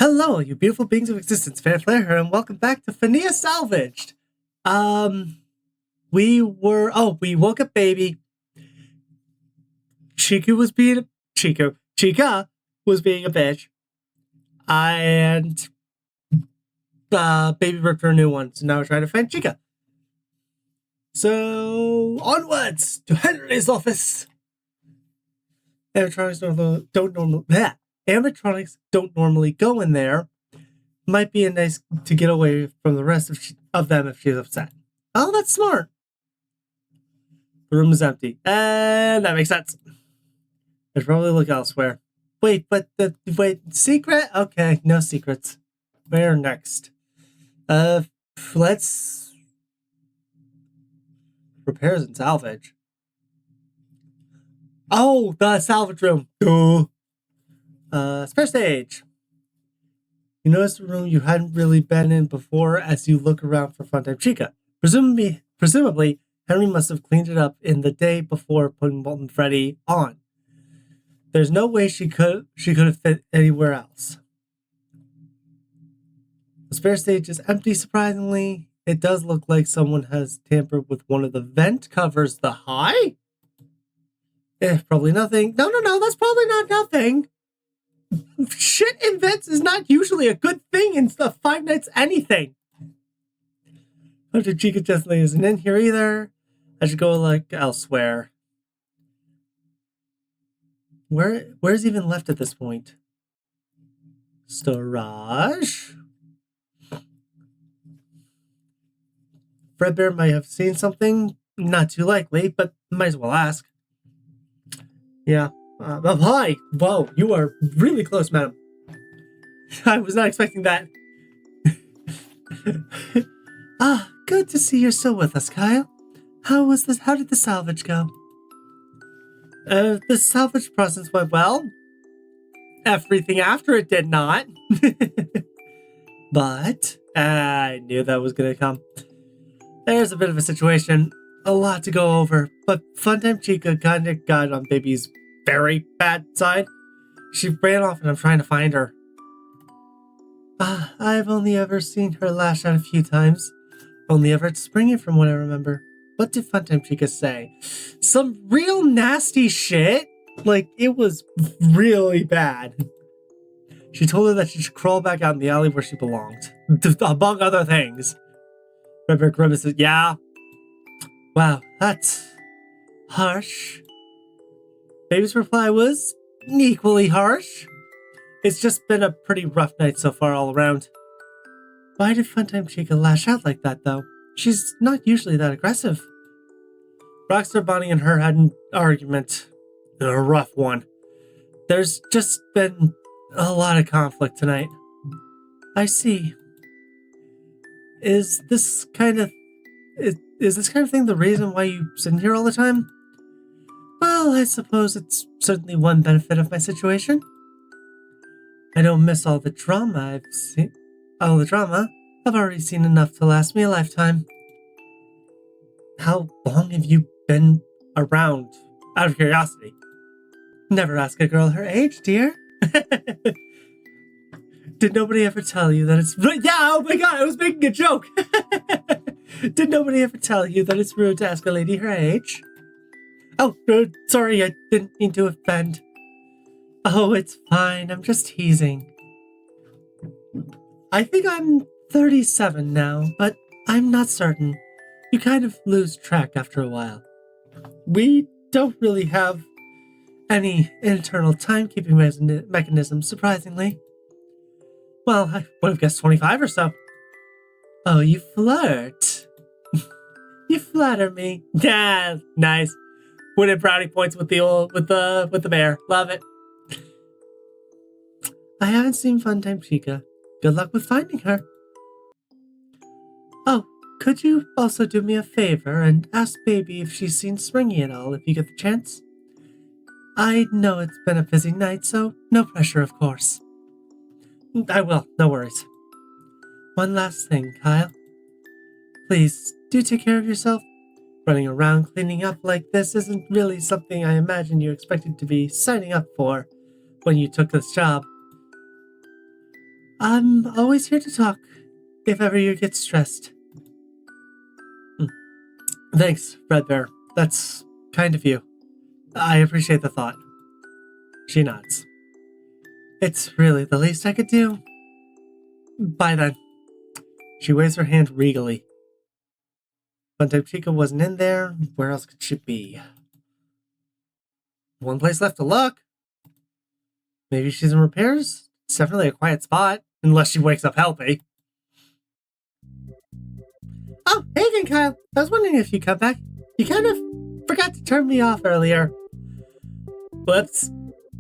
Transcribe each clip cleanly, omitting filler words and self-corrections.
Hello, you beautiful beings of existence, Fanflare here, and welcome back to Fnia Salvaged. We woke up baby. Chica was being a bitch. And baby ripped her a new one, so now we're trying to find Chica. So onwards to Henry's office. Animatronics don't normally go in there. Might be nice to get away from the rest of them if she's upset. Oh, that's smart. The room is empty. And that makes sense. I should probably look elsewhere. Wait, secret? Okay, no secrets. Where next? Let's... Repairs and salvage. Oh, the salvage room. Duh. Spare stage. You notice the room you hadn't really been in before as you look around for Funtime Chica. Presumably, Henry must have cleaned it up in the day before putting Molten Freddy on. There's no way she could have fit anywhere else. The spare stage is empty, surprisingly. It does look like someone has tampered with one of the vent covers. The high? Probably nothing. No, that's probably not nothing. Shit in vents is not usually a good thing in the Five Nights anything. Hunter Chica definitely isn't in here either. I should go elsewhere. Where's even left at this point? Storage. Fredbear might have seen something. Not too likely, but might as well ask. Yeah. Hi! Whoa, you are really close, madam. I was not expecting that. Good to see you're still with us, Kyle. How did the salvage go? The salvage process went well. Everything after it did not. But I knew that was gonna come. There's a bit of a situation. A lot to go over, but Funtime Chica kinda got on baby's very bad side. She ran off and I'm trying to find her. I've only ever seen her lash out a few times. Only ever springing from what I remember. What did Funtime Chica say? Some real nasty shit? It was really bad. She told her that she should crawl back out in the alley where she belonged. Among other things. Rebecca grimaces, yeah. Wow, that's harsh. Baby's reply was equally harsh. It's just been a pretty rough night so far all around. Why did Funtime Chica lash out like that, though? She's not usually that aggressive. Rockstar Bonnie and her had an argument. A rough one. There's just been a lot of conflict tonight. I see. Is this kind of thing the reason why you sit here all the time? Well, I suppose it's certainly one benefit of my situation. I don't miss all the drama I've seen. All the drama? I've already seen enough to last me a lifetime. How long have you been around? Out of curiosity. Never ask a girl her age, dear. Did nobody ever tell you that it's... Yeah, oh my god, I was making a joke. Did nobody ever tell you that it's rude to ask a lady her age? Oh, sorry, I didn't mean to offend. Oh, it's fine, I'm just teasing. I think I'm 37 now, but I'm not certain. You kind of lose track after a while. We don't really have any internal timekeeping mechanism, surprisingly. Well, I would have guessed 25 or so. Oh, you flirt. You flatter me. Yeah, nice. Winning brownie points with the bear. Love it. I haven't seen Funtime Chica. Good luck with finding her. Oh, could you also do me a favor and ask Baby if she's seen Springy at all, if you get the chance? I know it's been a busy night, so no pressure, of course. I will, no worries. One last thing, Kyle. Please, do take care of yourself. Running around cleaning up like this isn't really something I imagine you expected to be signing up for when you took this job. I'm always here to talk, if ever you get stressed. Thanks, Red Bear. That's kind of you. I appreciate the thought. She nods. It's really the least I could do. Bye then. She waves her hand regally. Funtime Chica wasn't in there. Where else could she be? One place left to look. Maybe she's in repairs? It's definitely a quiet spot. Unless she wakes up healthy. Oh, hey again, Kyle. I was wondering if you'd come back. You kind of forgot to turn me off earlier. Whoops.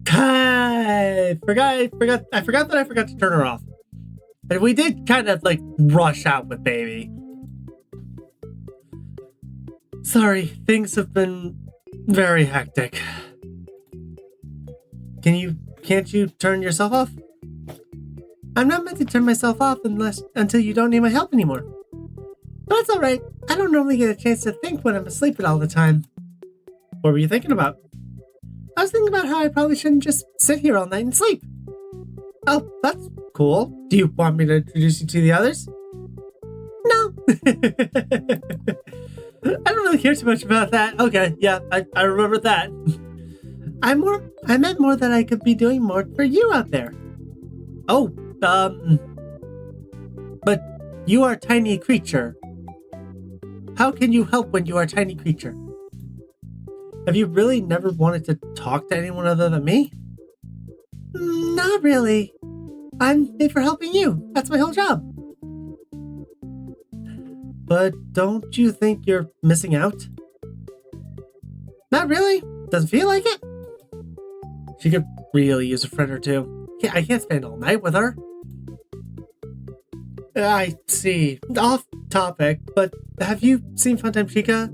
I forgot that I forgot to turn her off. And we did kind of like rush out with baby. Sorry, things have been very hectic. Can't you turn yourself off? I'm not meant to turn myself off until you don't need my help anymore. But it's alright. I don't normally get a chance to think when I'm asleep all the time. What were you thinking about? I was thinking about how I probably shouldn't just sit here all night and sleep. Oh, that's cool. Do you want me to introduce you to the others? No. I don't really care too much about that. Okay, yeah, I remember that. I meant more that I could be doing more for you out there. Oh, but you are a tiny creature. How can you help when you are a tiny creature? Have you really never wanted to talk to anyone other than me? Not really. I'm made for helping you. That's my whole job. But don't you think you're missing out? Not really. Doesn't feel like it. She could really use a friend or two. I can't spend all night with her. I see. Off topic, but have you seen Funtime Chica?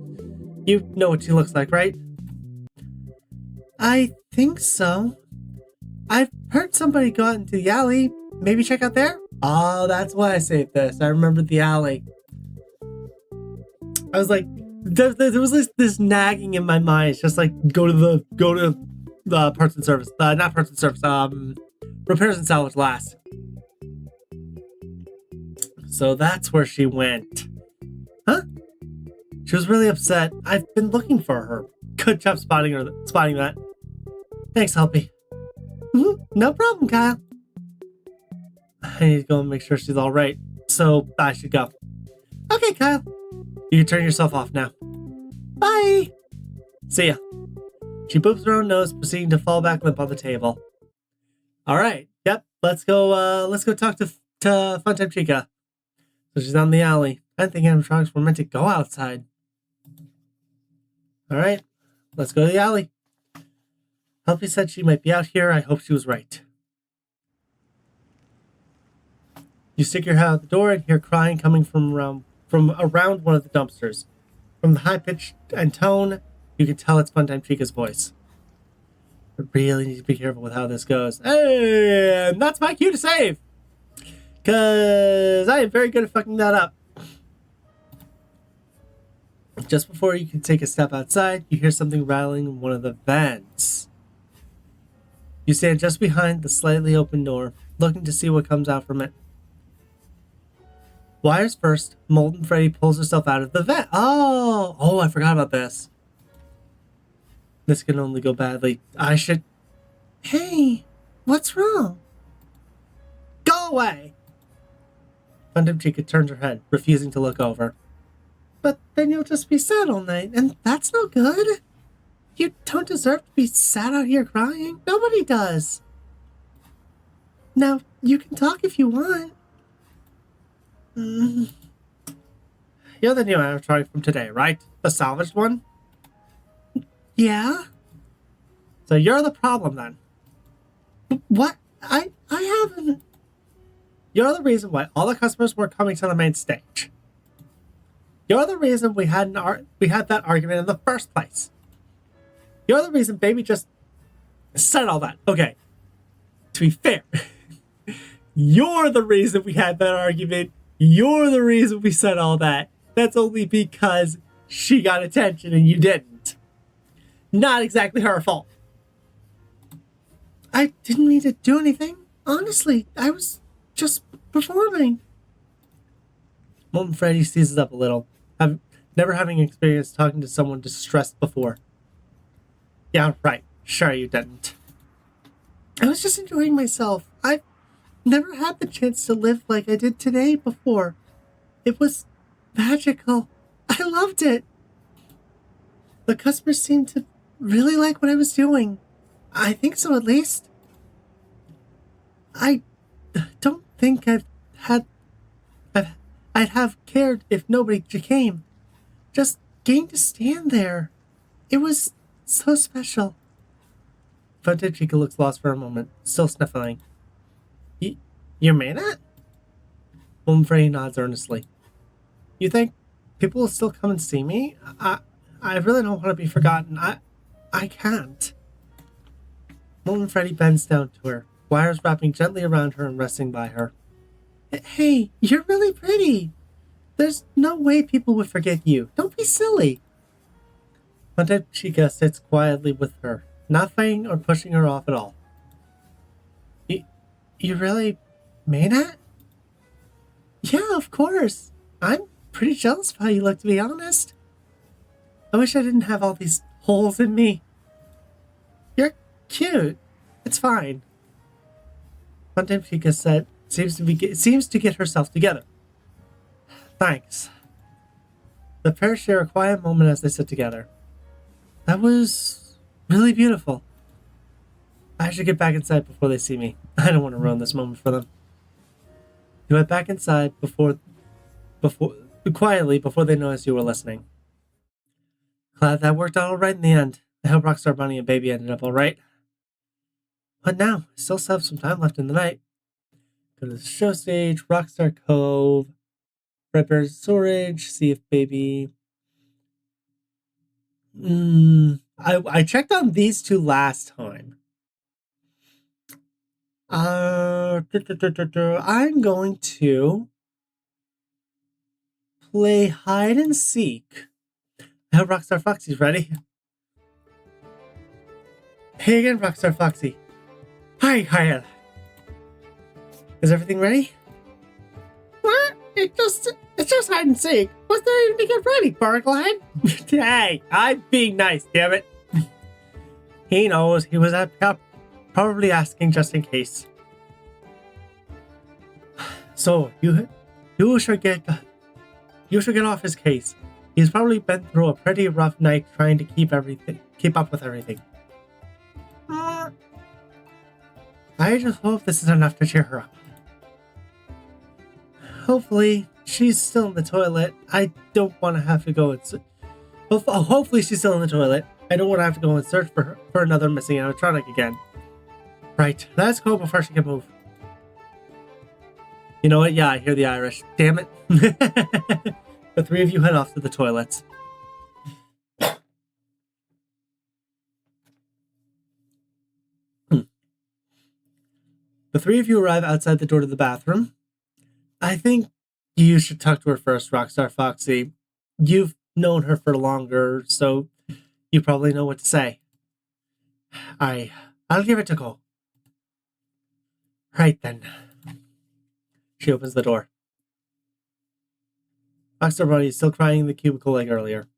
You know what she looks like, right? I think so. I've heard somebody go out into the alley. Maybe check out there? Oh, that's why I saved this. I remembered the alley. I was like, there was this nagging in my mind. It's just like, go to the parts and service. Not parts and service. Repairs and salvage last. So that's where she went. Huh? She was really upset. I've been looking for her. Good job spotting that. Thanks, Helpy. No problem, Kyle. I need to go and make sure she's all right. So I should go. Okay, Kyle. You can turn yourself off now. Bye. See ya. She boops her own nose, proceeding to fall back limp on the table. All right. Yep. Let's go talk to Funtime Chica. So she's on the alley. I didn't think animatronics were meant to go outside. All right. Let's go to the alley. Helpy said she might be out here. I hope she was right. You stick your head out the door and hear crying coming from around one of the dumpsters. From the high pitch and tone, you can tell it's Funtime Chica's voice. I really need to be careful with how this goes. And that's my cue to save! Because I am very good at fucking that up. Just before you can take a step outside, you hear something rattling in one of the vents. You stand just behind the slightly open door, looking to see what comes out from it. Wires first, Molten Freddy pulls herself out of the vent. Oh, I forgot about this. This can only go badly. Hey, what's wrong? Go away! Funtime Chica turns her head, refusing to look over. But then you'll just be sad all night, and that's no good. You don't deserve to be sad out here crying. Nobody does. Now, you can talk if you want. You're the new animatronic from today, right? The salvaged one? Yeah? So you're the problem then. What? I haven't... You're the reason why all the customers weren't coming to the main stage. You're the reason we had that argument in the first place. You're the reason Baby just said all that. Okay, to be fair, you're the reason we had that argument. You're the reason we said all that. That's only because she got attention and you didn't. Not exactly her fault. I didn't mean to do anything. Honestly, I was just performing. Molten Freddy seizes up a little, never having experienced talking to someone distressed before. Yeah, right. Sure you didn't. I was just enjoying myself. I've never had the chance to live like I did today before. It was magical. I loved it. The customers seemed to really like what I was doing. I think so, at least. I don't think I'd have cared if nobody came. Just getting to stand there. It was so special. Chica looks lost for a moment, still sniffling. You mean it? Freddy nods earnestly. You think people will still come and see me? I really don't want to be forgotten. I can't. Freddy bends down to her, wires wrapping gently around her and resting by her. Hey, you're really pretty. There's no way people would forget you. Don't be silly. Chica sits quietly with her, not fighting or pushing her off at all. You really mean it? Yeah, of course. I'm pretty jealous of how you look, to be honest. I wish I didn't have all these holes in me. You're cute. It's fine. Chica said, seems to get herself together. Thanks. The pair share a quiet moment as they sit together. That was really beautiful. I should get back inside before they see me. I don't want to ruin this moment for them. You went back inside quietly before they noticed you were listening. Glad that worked out all right in the end. I hope Rockstar Bunny and Baby ended up all right. But now, I still have some time left in the night. Go to the show stage, Rockstar Cove, Red Bear's Storage, see if Baby... I checked on these two last time. I'm going to play hide and seek. I hope Rockstar Foxy's ready. Hey again, Rockstar Foxy. Hi, Kyle. Is everything ready? What? It's just hide and seek. What's there even to get ready, Barglide? Hey, I'm being nice, damn it. He knows. He was probably asking just in case. So you should get off his case. He's probably been through a pretty rough night trying to keep up with everything. I just hope this is enough to cheer her up. Hopefully, she's still in the toilet. I don't want to have to go and... Hopefully she's still in the toilet. I don't want to have to go and search for another missing animatronic again. Right, let's go before she can move. You know what? Yeah, I hear the Irish. Damn it. The three of you head off to the toilets. The three of you arrive outside the door to the bathroom. I think you should talk to her first, Rockstar Foxy. You've known her for longer, so you probably know what to say. I'll give it a go. Right then. She opens the door. Rockstar Bunny is still crying in the cubicle like earlier.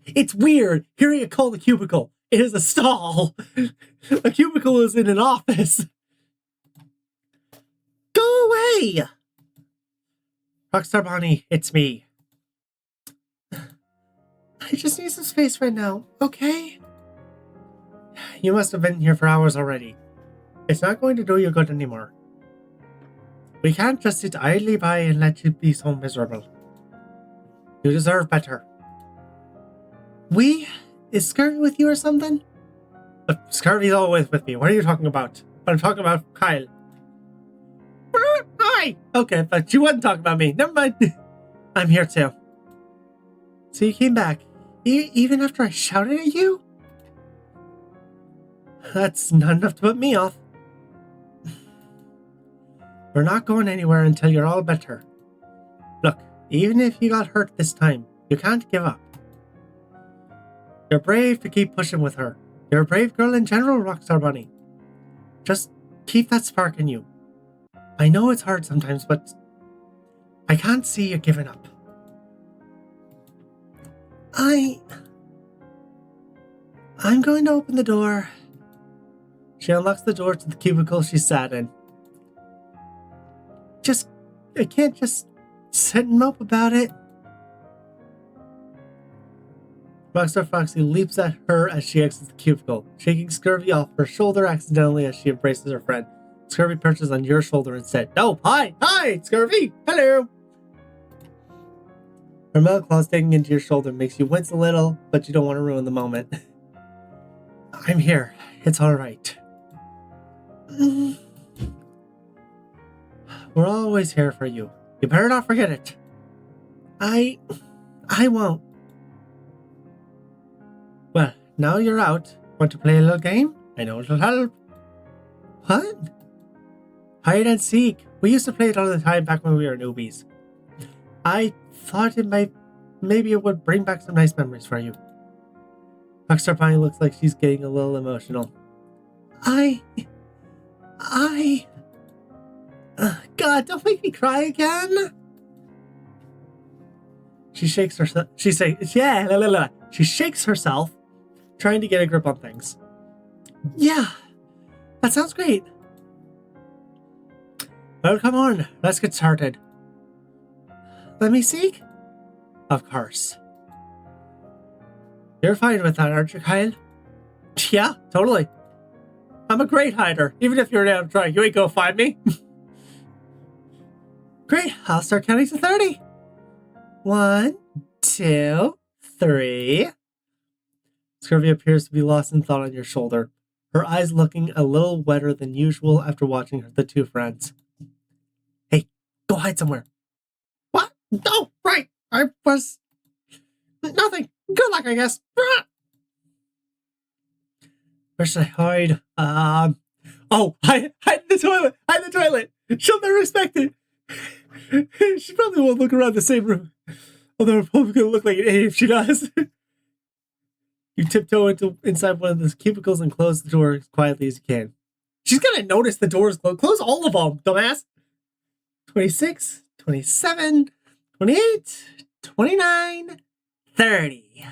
It's weird hearing it called a cubicle. It is a stall. A cubicle is in an office. Go away! Rockstar Bunny, it's me. I just need some space right now, okay? You must have been here for hours already. It's not going to do you good anymore. We can't just sit idly by and let you be so miserable. You deserve better. Is Scurvy with you or something? Scurvy's always with me. What are you talking about? I'm talking about Kyle. Hi! Okay, but you wasn't talking about me. Never mind. I'm here too. So you came back, even after I shouted at you? That's not enough to put me off. We're not going anywhere until you're all better. Look, even if you got hurt this time, you can't give up. You're brave to keep pushing with her. You're a brave girl in general, Rockstar Bunny. Just keep that spark in you. I know it's hard sometimes, but I can't see you giving up. I'm going to open the door. She unlocks the door to the cubicle she sat in. I can't just sit and mope about it. Rockstar Foxy leaps at her as she exits the cubicle, shaking Scurvy off her shoulder accidentally as she embraces her friend. Scurvy perches on your shoulder instead. Oh, hi, Scurvy, hello. Her metal claws digging into your shoulder makes you wince a little, but you don't want to ruin the moment. I'm here. It's all right. We're always here for you. You better not forget it. I won't. Well, now you're out. Want to play a little game? I know it'll help. What? Hide and seek. We used to play it all the time back when we were newbies. I thought maybe it would bring back some nice memories for you. Rockstar Bonnie looks like she's getting a little emotional. God, don't make me cry again. She shakes herself. She shakes herself, trying to get a grip on things. Yeah, that sounds great. Well, come on, let's get started. Let me seek? Of course. You're fine with that, aren't you, Kyle? Yeah, totally. I'm a great hider. Even if you're down to try, you ain't gonna find me. Great, I'll start counting to 30. 1, 2, 3. Scurvy appears to be lost in thought on your shoulder, her eyes looking a little wetter than usual after watching the two friends. Hey, go hide somewhere. What? Oh, right. I was... Nothing. Good luck, I guess. Where should I hide? Hide in the toilet. Hide in the toilet. She'll never expect it. She probably won't look around the same room. Although I'm probably going to look like an idiot if she does. You tiptoe inside one of those cubicles and close the door as quietly as you can. She's going to notice the doors closed. Close all of them, dumbass. 26, 27, 28, 29, 30.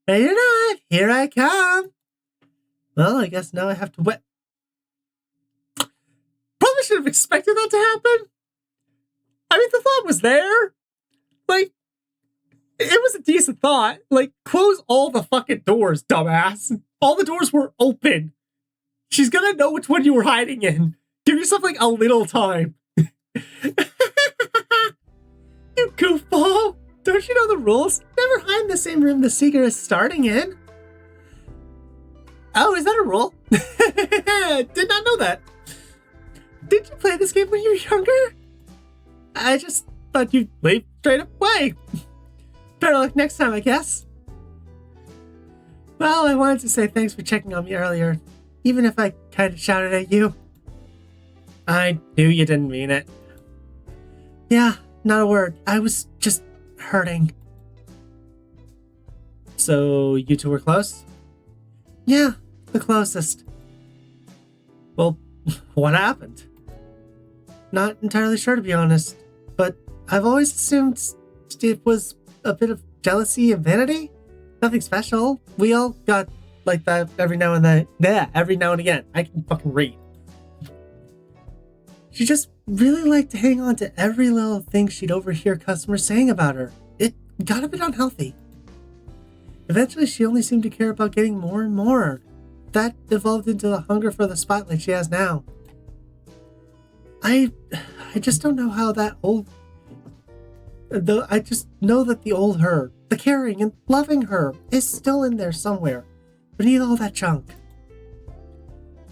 Ready or not, here I come. Well, I guess now I have to wet. Probably should have expected that to happen. I mean, the thought was there. Like, it was a decent thought. Like, close all the fucking doors, dumbass. All the doors were open. She's gonna know which one you were hiding in. Give yourself, like, a little time. You goofball. Don't you know the rules? Never hide in the same room the seeker is starting in. Oh, is that a rule? Did not know that. Did you play this game when you were younger? I just thought you'd leave straight away. Better luck next time, I guess. Well, I wanted to say thanks for checking on me earlier, even if I kind of shouted at you. I knew you didn't mean it. Yeah, not a word. I was just hurting. So, you two were close? Yeah, the closest. Well, what happened? Not entirely sure, to be honest, but I've always assumed it was a bit of jealousy and vanity. Nothing special. We all got like that every now and then. Yeah, every now and again. I can fucking read. She just really liked to hang on to every little thing she'd overhear customers saying about her. It got a bit unhealthy. Eventually, she only seemed to care about getting more and more. That evolved into the hunger for the spotlight she has now. I just don't know how that old... I just know that the old her, the caring and loving her, is still in there somewhere, beneath all that junk.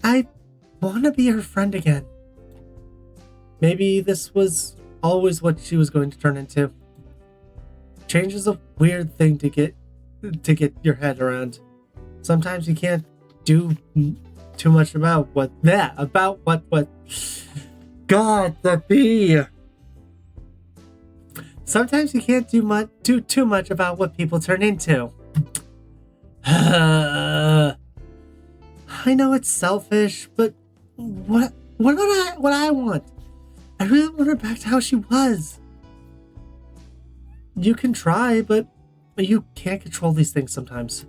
I want to be her friend again. Maybe this was always what she was going to turn into. Change is a weird thing to get your head around. Sometimes you can't do too much about what. God, the bee. Sometimes you can't do too much about what people turn into. I know it's selfish, but what I want? I really want her back to how she was. You can try, but you can't control these things sometimes.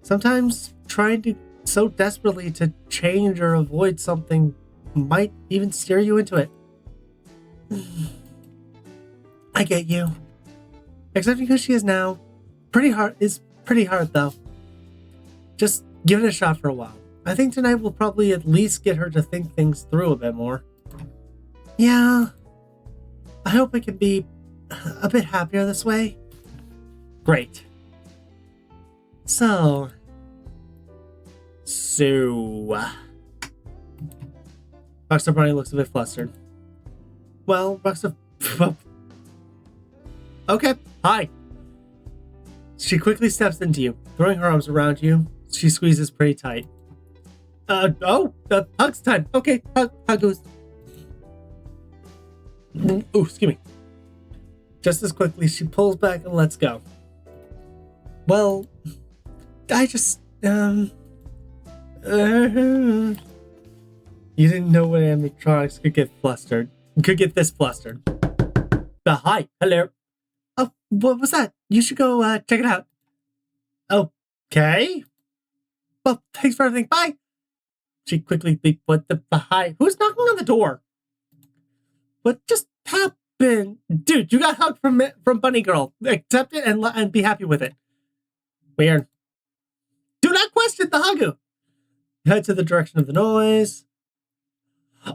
Sometimes trying to so desperately to change or avoid something might even steer you into it. I get you. Accepting who she is now, pretty hard though. Just give it a shot for a while. I think tonight will probably at least get her to think things through a bit more. Yeah. I hope I can be a bit happier this way. Great. So... Rockstar Bunny looks a bit flustered. Well, Rockstar... Okay, hi. She quickly steps into you, throwing her arms around you. She squeezes pretty tight. Hugs time. Okay, hugs. Oh, excuse me. Just as quickly, she pulls back and lets go. Well, I just, You didn't know when animatronics could get this flustered. Hi, hello. Oh, what was that? You should go, check it out. Okay. Well, thanks for everything. Bye. She quickly beeped, what the hi? Who's knocking on the door? What just happened? Dude, you got hugged from Bunny Girl. Accept it and be happy with it. Weird. Do not question the huggu. Head to the direction of the noise.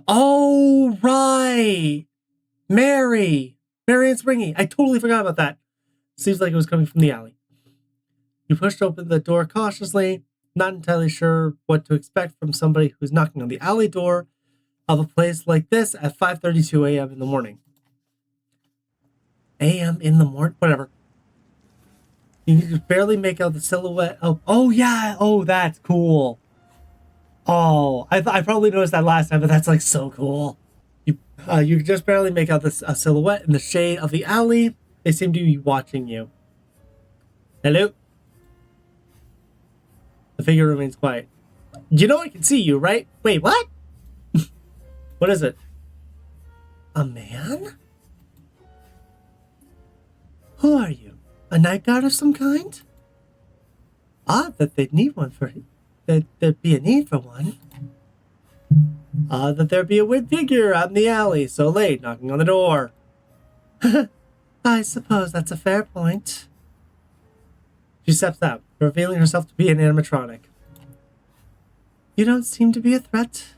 Oh, right. Mary and Springy. I totally forgot about that. Seems like it was coming from the alley. You pushed open the door cautiously, not entirely sure what to expect from somebody who's knocking on the alley door of a place like this at 5:32 a.m. in the morning. A.m. in the morning? Whatever. You can just barely make out the silhouette of... Oh, yeah. Oh, that's cool. Oh, I probably noticed that last time, but that's like so cool. You can just barely make out this silhouette in the shade of the alley. They seem to be watching you. Hello? The figure remains quiet. You know I can see you, right? Wait, what? What is it? A man? Who are you? A night guard of some kind? Odd that they'd need one for... that there'd be a need for one. Odd that there'd be a weird figure out in the alley so late knocking on the door. I suppose that's a fair point. She steps out, revealing herself to be an animatronic. You don't seem to be a threat.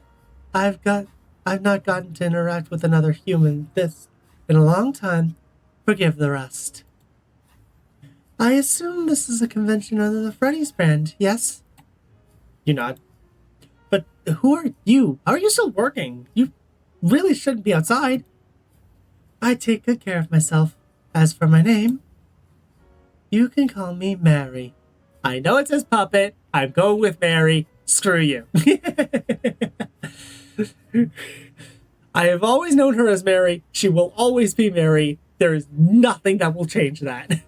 I've not gotten to interact with another human in a long time. Forgive the rest. I assume this is a convention under the Freddy's brand, yes? You nod. But who are you? How are you still working? You really shouldn't be outside. I take good care of myself. As for my name, you can call me Mary. I know it says puppet. I'm going with Mary. Screw you. I have always known her as Mary. She will always be Mary. There is nothing that will change that.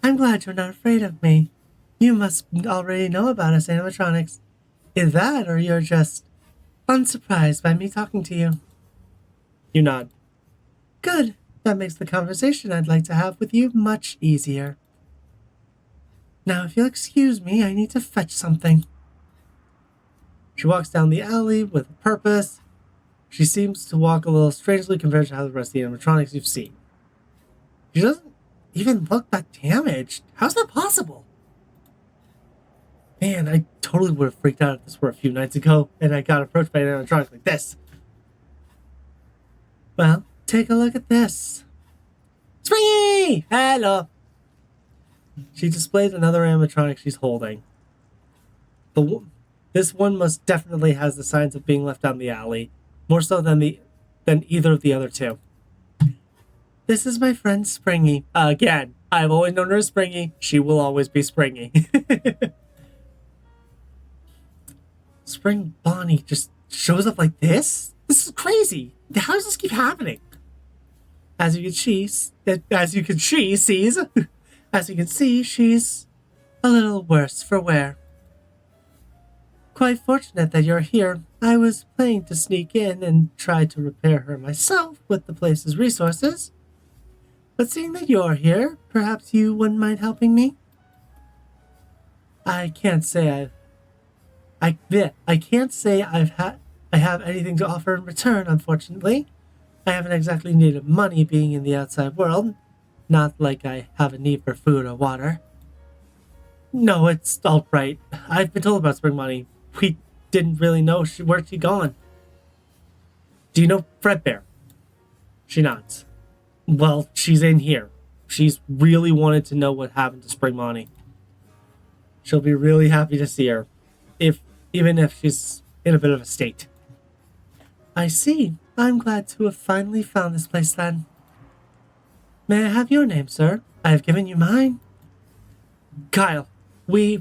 I'm glad you're not afraid of me. You must already know about us animatronics. Is that, or you're just unsurprised by me talking to you? You nod. Good. That makes the conversation I'd like to have with you much easier. Now, if you'll excuse me, I need to fetch something. She walks down the alley with a purpose. She seems to walk a little strangely compared to how the rest of the animatronics you've seen. She doesn't even look that damaged. How's that possible? Man, I totally would have freaked out if this were a few nights ago and I got approached by an animatronic like this. Well, take a look at this. Springy! Hello! She displayed another animatronic she's holding. This one most definitely has the signs of being left down the alley, more so than either of the other two. This is my friend Springy. Again, I've always known her as Springy. She will always be Springy. Spring Bonnie just shows up like this? This is crazy. How does this keep happening? As you can see, she's a little worse for wear. quite fortunate that you're here. I was planning to sneak in and try to repair her myself with the place's resources. But seeing that you're here, perhaps you wouldn't mind helping me? I can't say I can't say I have anything to offer in return, unfortunately. I haven't exactly needed money being in the outside world. Not like I have a need for food or water. No, it's all right. I've been told about Spring Money. We didn't really know where she'd gone. Do you know Fredbear? She nods. Well, she's in here. She's really wanted to know what happened to Spring Money. She'll be really happy to see her, even if she's in a bit of a state. I see. I'm glad to have finally found this place then. May I have your name, sir? I have given you mine. Kyle, why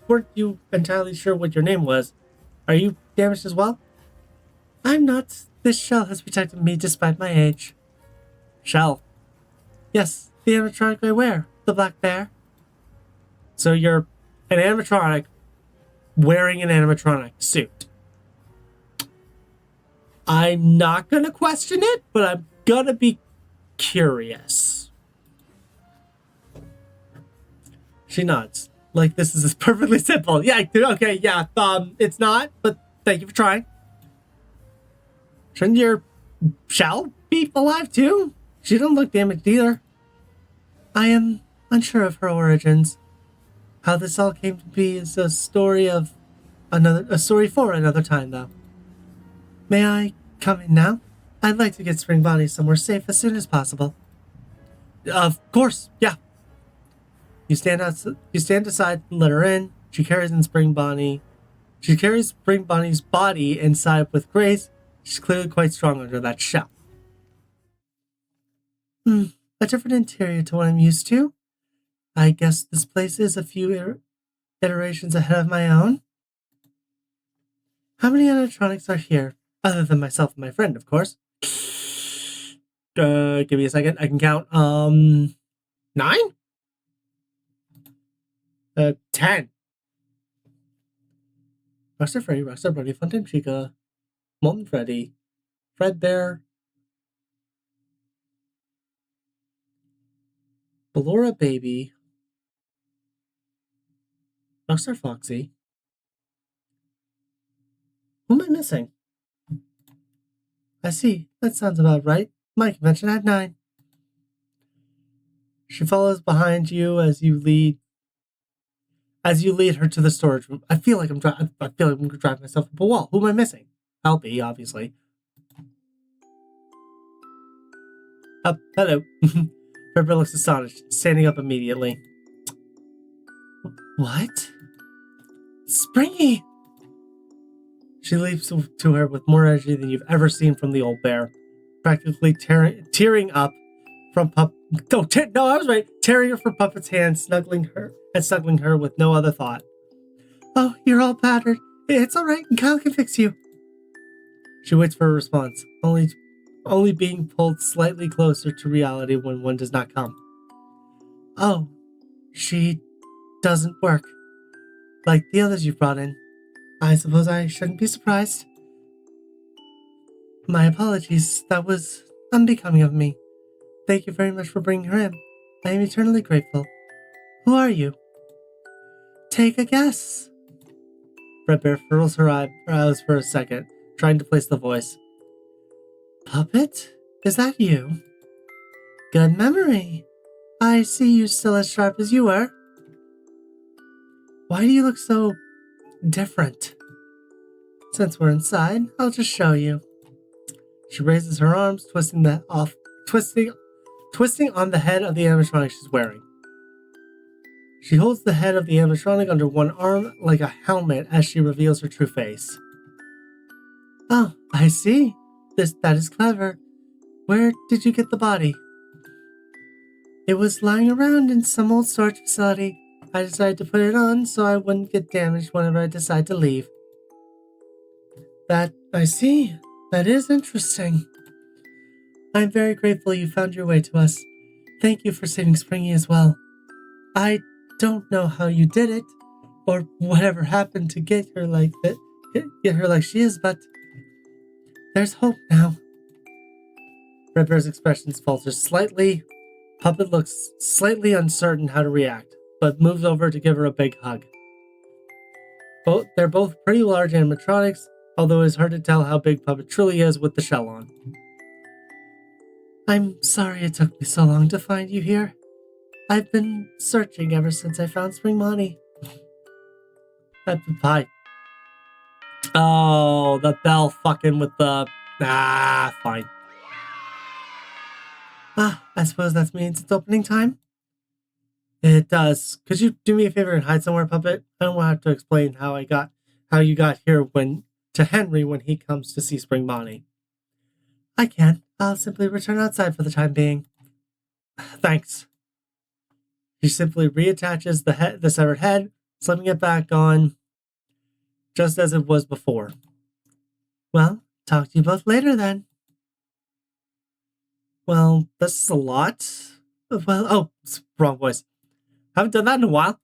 weren't you entirely sure what your name was? Are you damaged as well? I'm not. This shell has protected me despite my age. Shell? Yes, the animatronic I wear, the black bear. So you're an animatronic wearing an animatronic suit. I'm not gonna question it, but I'm gonna be curious. She nods. Like this is perfectly simple. Yeah, okay, yeah. It's not, but thank you for trying. Shouldn't your shell be alive too? She doesn't look damaged either. I am unsure of her origins. How this all came to be is a story for another time, though. May I come in now? I'd like to get Spring Bonnie somewhere safe as soon as possible. Of course, yeah. You stand aside and let her in. She carries Spring Bonnie's body inside with grace. She's clearly quite strong under that shell. A different interior to what I'm used to. I guess this place is a few iterations ahead of my own. How many animatronics are here? Other than myself and my friend, of course. Give me a second. I can count. 9? 10. Rockstar Freddy, Rockstar Buddy, Funtime Chica, Molten Freddy, Fredbear, Ballora Baby, Rockstar Foxy. Who am I missing? I see. That sounds about right. My convention had 9. She follows behind you as you lead her to the storage room. I feel like I'm driving myself up a wall. Who am I missing? Helpy, obviously. Hello. Fredbear looks astonished, standing up immediately. What? Springy! She leaps to her with more energy than you've ever seen from the old bear, practically tearing up from I was right. Tearing her from Puppet's hand, snuggling her with no other thought. Oh, you're all battered. It's all right. Kyle can fix you. She waits for a response, only being pulled slightly closer to reality when one does not come. Oh, she doesn't work. Like the others you've brought in. I suppose I shouldn't be surprised. My apologies. That was unbecoming of me. Thank you very much for bringing her in. I am eternally grateful. Who are you? Take a guess. Fredbear furrows her eyebrows for a second, trying to place the voice. Puppet? Is that you? Good memory. I see you still as sharp as you were. Why do you look so different? Since we're inside, I'll just show you. She raises her arms, twisting on the head of the animatronic she's wearing. She holds the head of the animatronic under one arm like a helmet as she reveals her true face. Oh, I see. That is clever. Where did you get the body? It was lying around in some old storage facility. I decided to put it on so I wouldn't get damaged whenever I decide to leave. I see. That is interesting. I'm very grateful you found your way to us. Thank you for saving Springy as well. I don't know how you did it, or whatever happened to get her like that, get her like she is, but there's hope now. Red Bear's expressions falter slightly. Puppet looks slightly uncertain how to react, but moves over to give her a big hug. They're both pretty large animatronics, although it's hard to tell how big Puppet truly is with the shell on. I'm sorry it took me so long to find you here. I've been searching ever since I found Spring Monty. Hi. Oh, the bell fucking with the... fine. I suppose that means it's opening time? It does. Could you do me a favor and hide somewhere, Puppet? I don't have to explain how you got here to Henry when he comes to see Spring Bonnie. I can. I'll simply return outside for the time being. Thanks. She simply reattaches the severed head, slipping it back on, just as it was before. Well, talk to you both later then. Well, this is a lot. Wrong voice. Haven't done that in a while.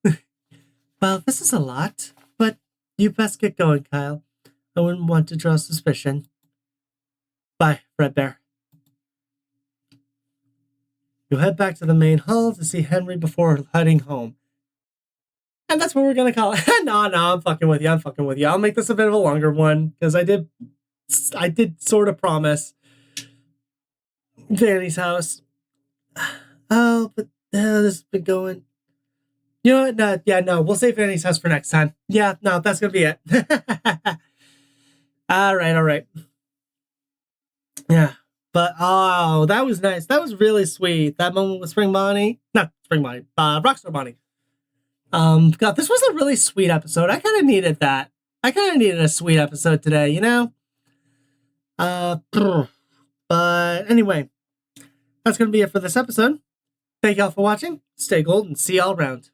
Well, this is a lot, but you best get going, Kyle. I wouldn't want to draw suspicion. Bye, Red Bear. You head back to the main hall to see Henry before heading home. And that's what we're gonna call it. No, I'm fucking with you. I'll make this a bit of a longer one, because I did sort of promise Vanny's house. Oh, but this has been going. You know what? No, we'll save Vanny's house for next time. Yeah, no, that's gonna be it. All right. Yeah, but oh, that was nice. That was really sweet. That moment with Spring Bonnie, not Spring Bonnie, Rockstar Bonnie. God, this was a really sweet episode. I kind of needed that. I kind of needed a sweet episode today, you know. But anyway, that's gonna be it for this episode. Thank y'all for watching. Stay gold and see y'all around.